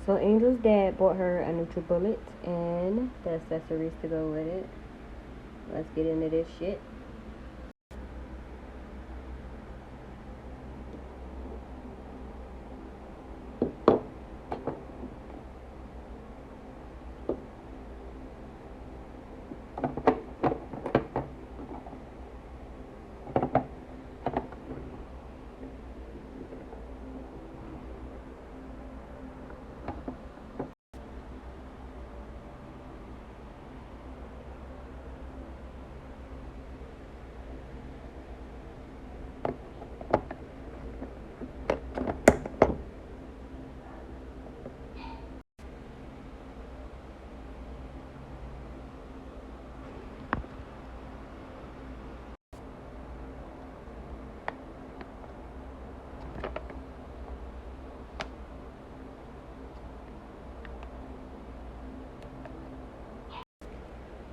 So Angel's dad bought her a Nutribullet and the accessories to go with it. Let's get into this shit.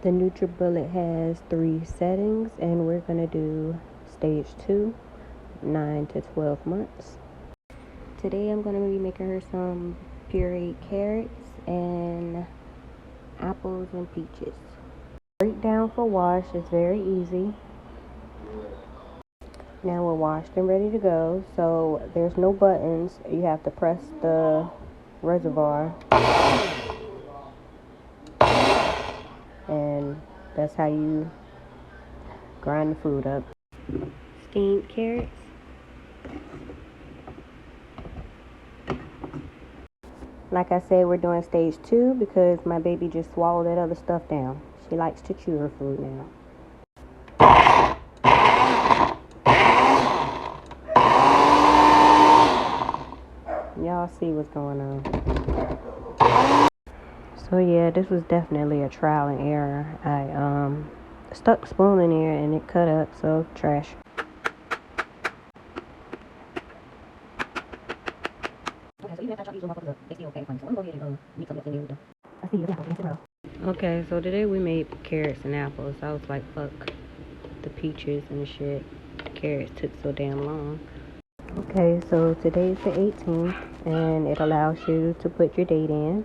The Nutribullet has 3 settings, and we're going to do stage 2, 9 to 12 months. Today I'm going to be making her some pureed carrots and apples and peaches. Breakdown for wash is very easy. Now we're washed and ready to go. So there's no buttons. You have to press the reservoir. And that's how you grind the food up. Steamed carrots. Like I said, we're doing stage 2 because my baby just swallowed that other stuff down. She likes to chew her food now. Y'all see what's going on. So yeah, this was definitely a trial and error. I stuck the spoon in there and it cut up, so trash. Okay, so today we made carrots and apples. I was like, fuck the peaches and shit. The carrots took so damn long. Okay, so today's the 18th, and it allows you to put your date in.